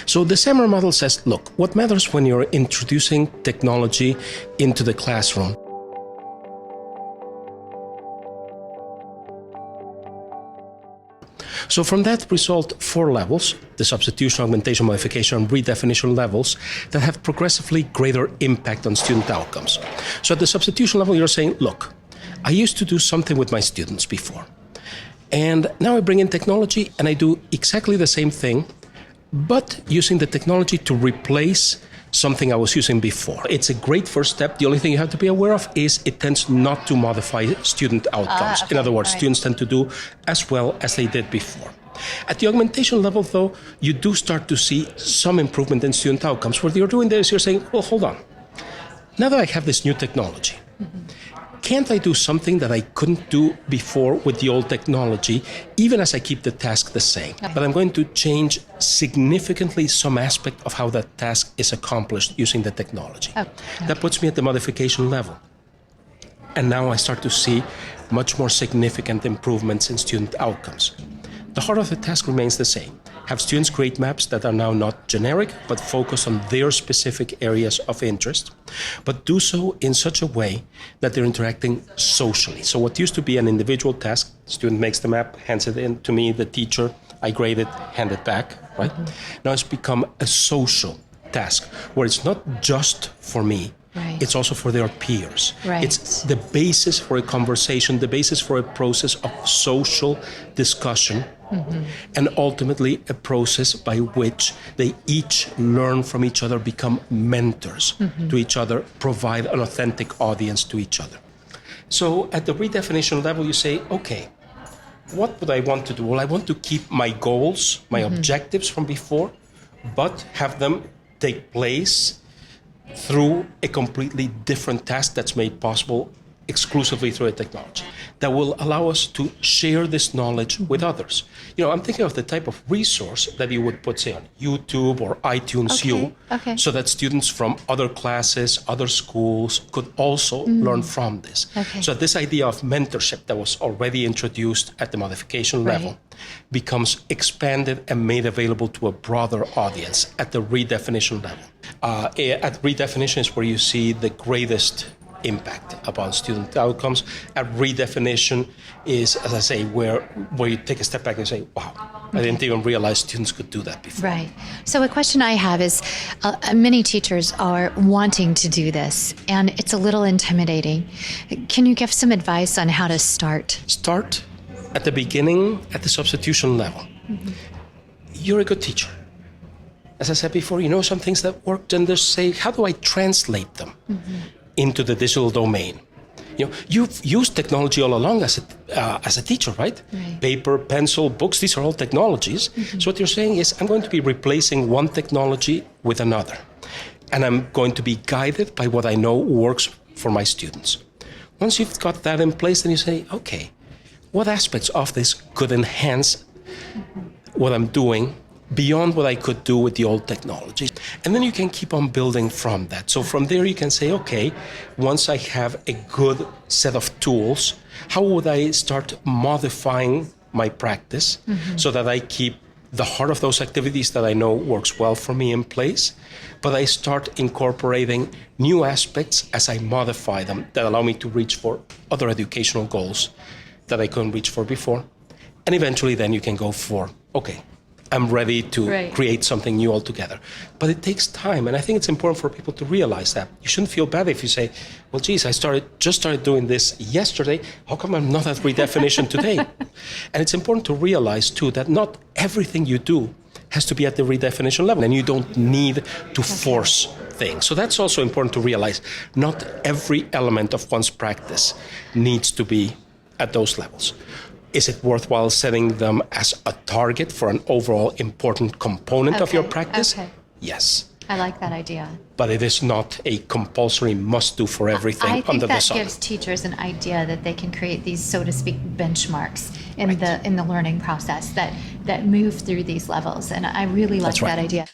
So the SAMR model says, look, what matters when you're introducing technology into the classroom? So from that result 4 levels, the substitution, augmentation, modification, and redefinition levels that have progressively greater impact on student outcomes. So at the substitution level, you're saying, look, I used to do something with my students before. And now I bring in technology and I do exactly the same thing, but using the technology to replace something I was using before. It's a great first step. The only thing you have to be aware of is it tends not to modify student outcomes. In other words, students tend to do as well as they did before. At the augmentation level, though, you do start to see some improvement in student outcomes. What you're doing there is you're saying, well, hold on. Now that I have this new technology, can't I do something that I couldn't do before with the old technology, even as I keep the task the same? But I'm going to change significantly some aspect of how that task is accomplished using the technology. That puts me at the modification level. And now I start to see much more significant improvements in student outcomes. The heart of the task remains the same. Have students create maps that are now not generic, but focus on their specific areas of interest, but do so in such a way that they're interacting socially. So what used to be an individual task, student makes the map, hands it in to me, the teacher, I grade it, hand it back, right? Now it's become a social task where it's not just for me, it's also for their peers. It's the basis for a conversation, the basis for a process of social discussion, and ultimately a process by which they each learn from each other, become mentors to each other, provide an authentic audience to each other. So at the redefinition level, you say, okay, what would I want to do? Well, I want to keep my goals, my objectives from before, but have them take place through a completely different task that's made possible exclusively through a technology that will allow us to share this knowledge with others. You know, I'm thinking of the type of resource that you would put, say, on YouTube or iTunes U, so that students from other classes, other schools could also learn from this. So this idea of mentorship that was already introduced at the modification level becomes expanded and made available to a broader audience at the redefinition level. At redefinition is where you see the greatest impact upon student outcomes. At redefinition is, as I say, where you take a step back and say, wow, I didn't even realize students could do that before. Right. So a question I have is, many teachers are wanting to do this, and it's a little intimidating. Can you give some advice on how to start? Start at the beginning, at the substitution level. You're a good teacher. As I said before, you know some things that worked, and just say, how do I translate them into the digital domain? You know, you've used technology all along as a teacher, right? Paper, pencil, books, these are all technologies. So what you're saying is, I'm going to be replacing one technology with another. And I'm going to be guided by what I know works for my students. Once you've got that in place, then you say, okay, what aspects of this could enhance what I'm doing beyond what I could do with the old technology? And then you can keep on building from that. So from there you can say, okay, once I have a good set of tools, how would I start modifying my practice so that I keep the heart of those activities that I know works well for me in place, but I start incorporating new aspects as I modify them that allow me to reach for other educational goals that I couldn't reach for before. And eventually then you can go for, okay, I'm ready to create something new altogether. But it takes time, and I think it's important for people to realize that. You shouldn't feel bad if you say, well, geez, I just started doing this yesterday. How come I'm not at redefinition today? And it's important to realize, too, that not everything you do has to be at the redefinition level, and you don't need to force things. So that's also important to realize. Not every element of one's practice needs to be at those levels. Is it worthwhile setting them as a target for an overall important component of your practice? Yes. I like that idea. But it is not a compulsory must-do for everything under the sun. I think that gives teachers an idea that they can create these, so to speak, benchmarks in the learning process that move through these levels. And I really like that idea.